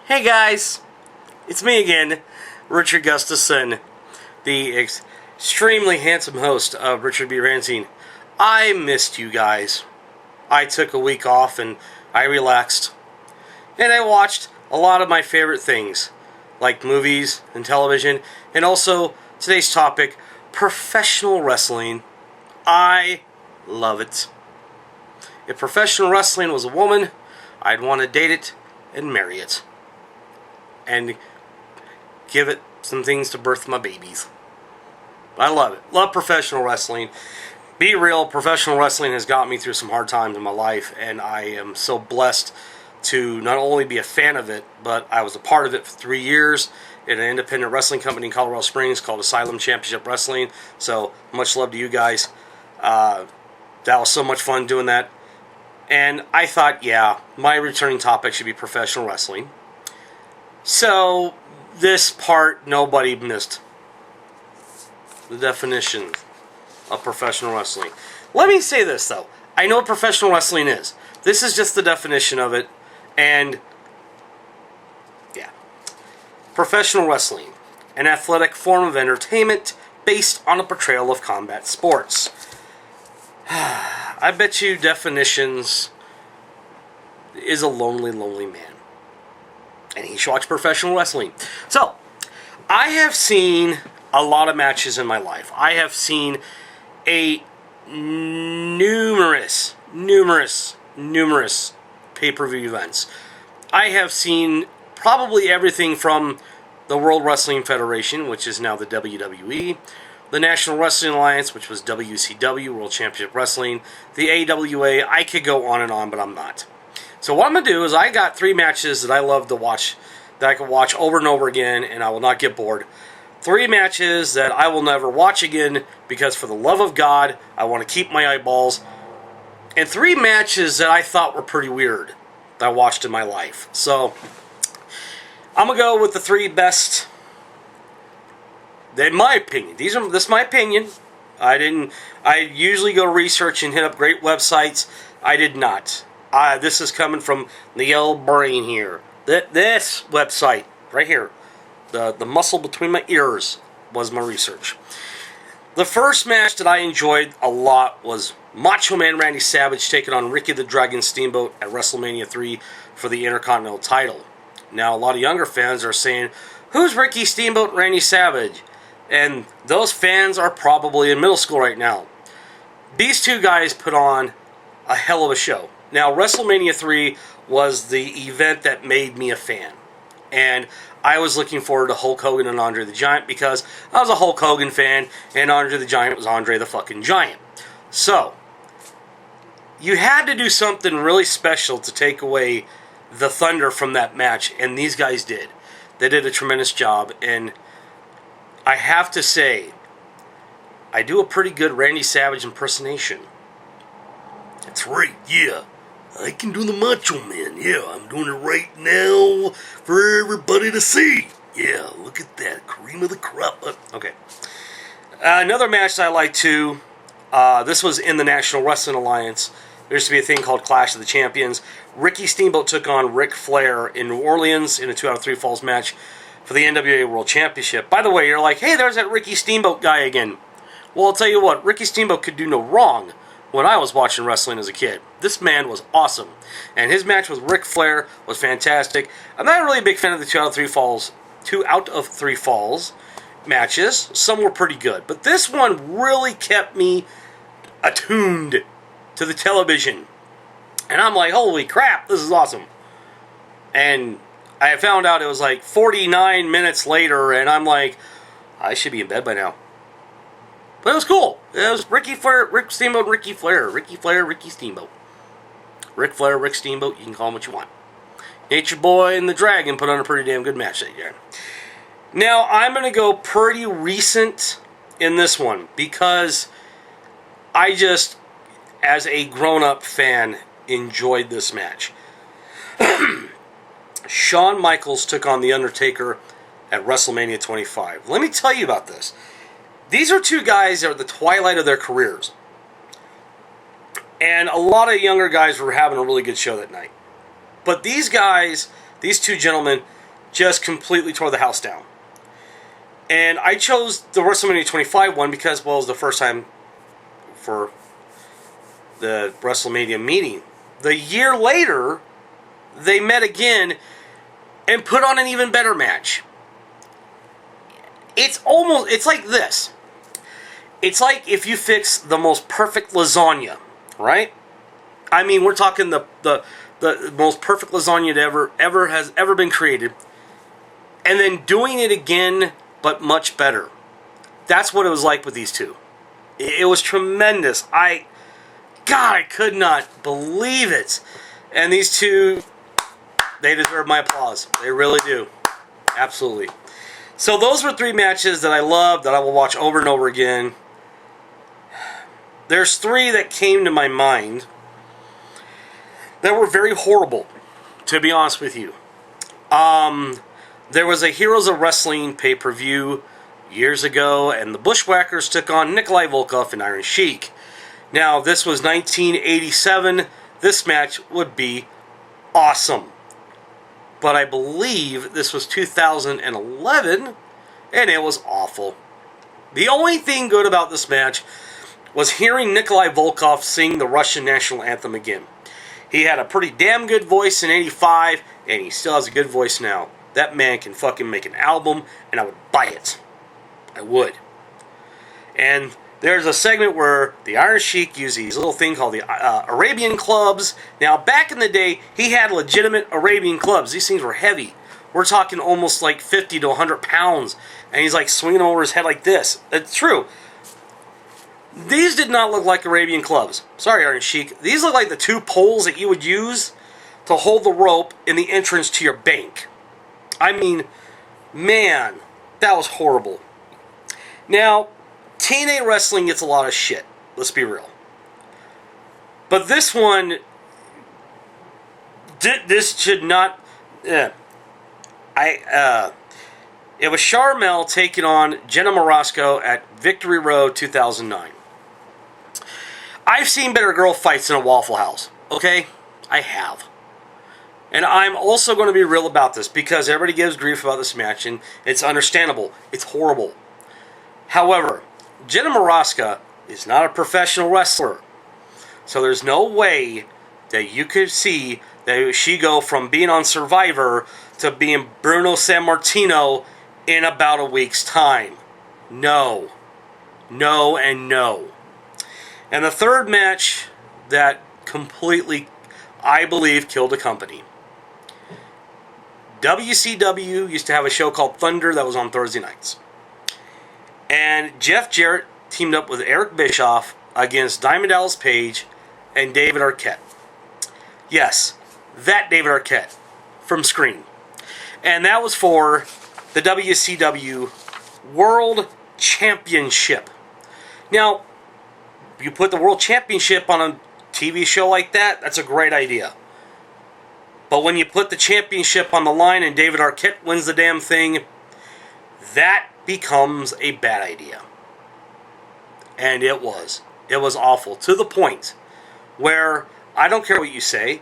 Hey guys, it's me again, Richard Gustafson, the extremely handsome host of Richard B. Ranting. I missed you guys. I took a week off and I relaxed. And I watched a lot of my favorite things, like movies and television, and also today's topic, professional wrestling. I love it. If professional wrestling was a woman, I'd want to date it and marry it. And give it some things to birth my babies. I love it. Love professional wrestling. Be real, professional wrestling has got me through some hard times in my life, and I am so blessed to not only be a fan of it, but I was a part of it for 3 years in an independent wrestling company in Colorado Springs called Asylum Championship Wrestling. So much love to you guys. That was so much fun doing that. And I thought, yeah, my returning topic should be professional wrestling. So, this part, nobody missed. The definition of professional wrestling. Let me say this, though. I know what professional wrestling is. This is just the definition of it. And, yeah. Professional wrestling. An athletic form of entertainment based on a portrayal of combat sports. I bet you definitions is a lonely, lonely man. And he should watch professional wrestling. So, I have seen a lot of matches in my life. I have seen a numerous pay-per-view events. I have seen probably everything from the World Wrestling Federation, which is now the WWE, the National Wrestling Alliance, which was WCW, World Championship Wrestling, the AWA. I could go on and on, but I'm not. So what I'm going to do is I got 3 matches that I love to watch, that I can watch over and over again, and I will not get bored. 3 matches that I will never watch again, because for the love of God, I want to keep my eyeballs. And 3 matches that I thought were pretty weird that I watched in my life. So, I'm going to go with the 3 best, in my opinion. This is my opinion. I usually go research and hit up great websites. I did not. This is coming from the old brain here. This website, right here, the muscle between my ears, was my research. The first match that I enjoyed a lot was Macho Man Randy Savage taking on Ricky the Dragon Steamboat at WrestleMania 3 for the Intercontinental title. Now, a lot of younger fans are saying, who's Ricky Steamboat Randy Savage? And those fans are probably in middle school right now. These 2 guys put on a hell of a show. Now, WrestleMania 3 was the event that made me a fan. And I was looking forward to Hulk Hogan and Andre the Giant because I was a Hulk Hogan fan, and Andre the Giant was Andre the fucking Giant. So, you had to do something really special to take away the thunder from that match, and these guys did. They did a tremendous job, and I have to say, I do a pretty good Randy Savage impersonation. That's right, yeah. I can do the Macho Man. Yeah, I'm doing it right now for everybody to see. Yeah, look at that. Cream of the crop. Okay. Another match that I like too, this was in the National Wrestling Alliance. There used to be a thing called Clash of the Champions. Ricky Steamboat took on Ric Flair in New Orleans in a 2 out of 3 falls match for the NWA World Championship. By the way, you're like, hey, there's that Ricky Steamboat guy again. Well, I'll tell you what, Ricky Steamboat could do no wrong when I was watching wrestling as a kid. This man was awesome. And his match with Ric Flair was fantastic. I'm not really a big fan of the 2 out of 3 falls matches. Some were pretty good. But this one really kept me attuned to the television. And I'm like, holy crap, this is awesome. And I found out it was like 49 minutes later, and I'm like, I should be in bed by now. But it was cool. It was Ricky Flair, Rick Steamboat, Ricky Flair. Ricky Flair, Ricky Steamboat. Ric Flair, Rick Steamboat, you can call him what you want. Nature Boy and the Dragon put on a pretty damn good match that year. Now, I'm going to go pretty recent in this one, because I just, as a grown-up fan, enjoyed this match. Shawn Michaels took on The Undertaker at WrestleMania 25. Let me tell you about this. These are 2 guys that are at the twilight of their careers. And a lot of younger guys were having a really good show that night. But these guys, these 2 gentlemen, just completely tore the house down. And I chose the WrestleMania 25 one because, well, it was the first time for the WrestleMania meeting. The year later, they met again and put on an even better match. It's like this. It's like if you fix the most perfect lasagna, right? I mean, we're talking the most perfect lasagna that has ever been created, and then doing it again, but much better. That's what it was like with these two. It was tremendous. God, I could not believe it. And these two, they deserve my applause. They really do. Absolutely. So those were 3 matches that I loved, that I will watch over and over again. There's 3 that came to my mind that were very horrible, to be honest with you. There was a Heroes of Wrestling pay-per-view years ago, and the Bushwhackers took on Nikolai Volkov and Iron Sheik. Now, this was 1987. This match would be awesome. But I believe this was 2011, and it was awful. The only thing good about this match was hearing Nikolai Volkov sing the Russian national anthem again. He had a pretty damn good voice in 85, and he still has a good voice now. That man can fucking make an album, and I would buy it. I would. And there's a segment where the Iron Sheik used these little thing called the Arabian clubs. Now, back in the day, he had legitimate Arabian clubs. These things were heavy. We're talking almost like 50 to 100 pounds. And he's like swinging over his head like this. It's true. These did not look like Arabian clubs. Sorry, Iron Sheik. These look like the 2 poles that you would use to hold the rope in the entrance to your bank. I mean, man, that was horrible. Now, TNA Wrestling gets a lot of shit. Let's be real. But this one, this should not. It was Charmel taking on Jenna Morasco at Victory Road 2009. I've seen better girl fights in a Waffle House. Okay, I have. And I'm also going to be real about this because everybody gives grief about this match, and it's understandable. It's horrible. However, Jenna Morasca is not a professional wrestler. So there's no way that you could see that she go from being on Survivor to being Bruno Sammartino in about a week's time. No. No and no. And the third match that completely, I believe, killed the company. WCW used to have a show called Thunder that was on Thursday nights. And Jeff Jarrett teamed up with Eric Bischoff against Diamond Dallas Page and David Arquette. Yes, that David Arquette from Scream. And that was for the WCW World Championship. Now, you put the World Championship on a TV show like that, that's a great idea. But when you put the championship on the line and David Arquette wins the damn thing, that becomes a bad idea. And it was. It was awful. To the point where, I don't care what you say,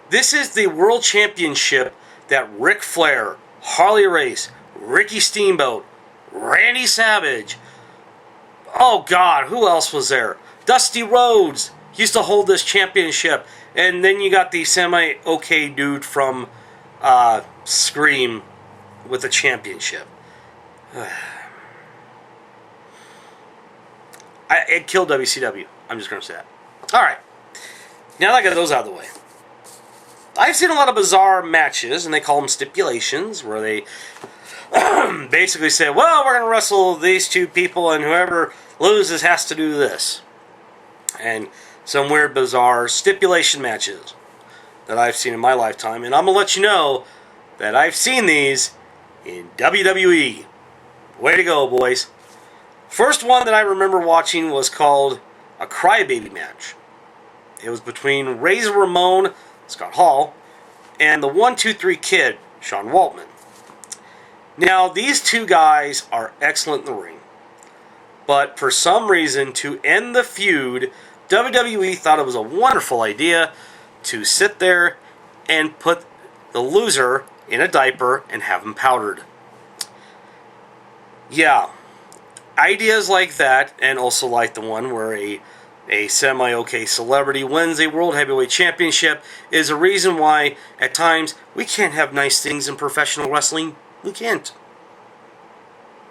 this is the World Championship that Ric Flair, Harley Race, Ricky Steamboat, Randy Savage, oh God, who else was there? Dusty Rhodes used to hold this championship. And then you got the semi-okay dude from Scream with the championship. It killed WCW. I'm just going to say that. Alright. Now that I got those out of the way. I've seen a lot of bizarre matches, and they call them stipulations, where they basically say, well, we're going to wrestle these 2 people, and whoever loses has to do this. And some weird, bizarre stipulation matches that I've seen in my lifetime. And I'm going to let you know that I've seen these in WWE. Way to go, boys. First one that I remember watching was called a Crybaby match. It was between Razor Ramon, Scott Hall, and the 1-2-3 Kid, Sean Waltman. Now, these 2 guys are excellent in the ring. But for some reason, to end the feud, WWE thought it was a wonderful idea to sit there and put the loser in a diaper and have him powdered. Yeah, ideas like that, and also like the one where a semi-okay celebrity wins a World Heavyweight Championship, is a reason why, at times, we can't have nice things in professional wrestling. We can't.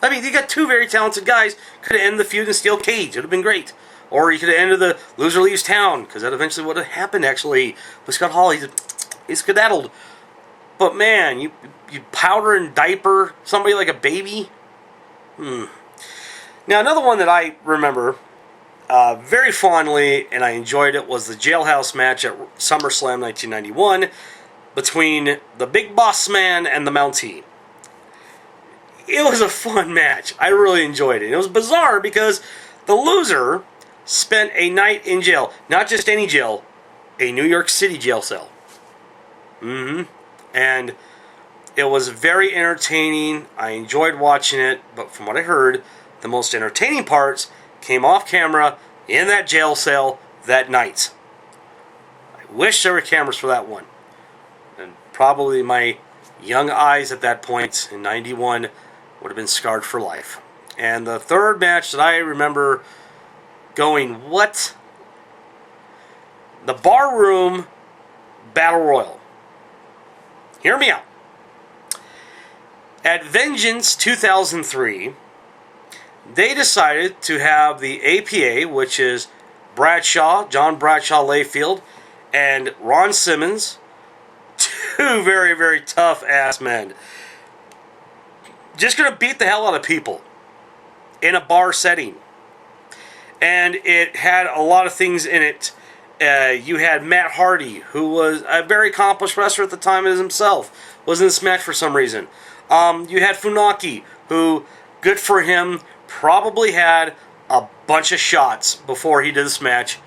I mean, you got two very talented guys. Could have ended the feud in steel cage. It would have been great. Or you could have ended the loser leaves town, because that eventually would have happened, actually. With Scott Hall, he's skedaddled. But man, you powder and diaper somebody like a baby? Now, another one that I remember very fondly, and I enjoyed it, was the jailhouse match at SummerSlam 1991 between the Big Boss Man and the Mountie. It was a fun match. I really enjoyed it. It was bizarre because the loser spent a night in jail. Not just any jail, a New York City jail cell. And it was very entertaining. I enjoyed watching it, but from what I heard, the most entertaining parts came off camera in that jail cell that night. I wish there were cameras for that one. And probably my young eyes at that point in 91 would have been scarred for life. And the third match that I remember going, what? The Barroom Battle Royal. Hear me out. At Vengeance 2003, they decided to have the APA, which is Bradshaw, John Bradshaw Layfield, and Ron Simmons, two very, very tough-ass men, just going to beat the hell out of people in a bar setting. And it had a lot of things in it. You had Matt Hardy, who was a very accomplished wrestler at the time as himself, was in this match for some reason. You had Funaki, who, good for him, probably had a bunch of shots before he did this match.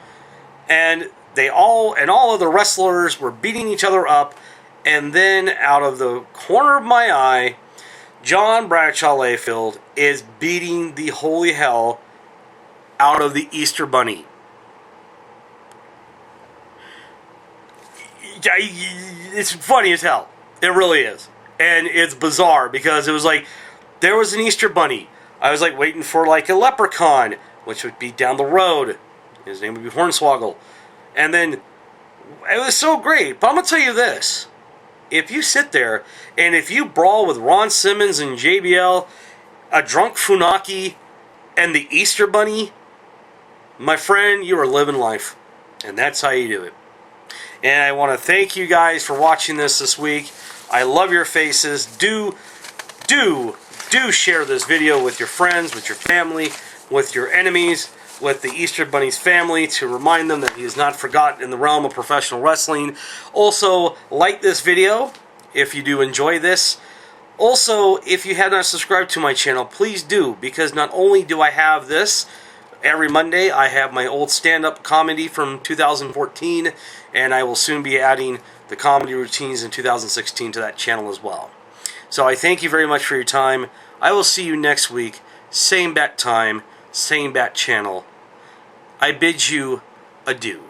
And all of the wrestlers were beating each other up. And then, out of the corner of my eye, John Bradshaw Layfield is beating the holy hell out of the Easter Bunny. It's funny as hell. It really is. And it's bizarre because it was like, there was an Easter Bunny. I was like waiting for like a leprechaun, which would be down the road. His name would be Hornswoggle. And then, it was so great. But I'm going to tell you this. If you sit there, and if you brawl with Ron Simmons and JBL, a drunk Funaki, and the Easter Bunny, my friend, you are living life. And that's how you do it. And I want to thank you guys for watching this week. I love your faces. Do share this video with your friends, with your family, with your enemies, with the Easter Bunny's family, to remind them that he is not forgotten in the realm of professional wrestling. Also, like this video if you do enjoy this. Also, if you have not subscribed to my channel, please do, because not only do I have this every Monday, I have my old stand-up comedy from 2014, and I will soon be adding the comedy routines in 2016 to that channel as well. So I thank you very much for your time. I will see you next week. Same bat time, same bat channel. I bid you adieu.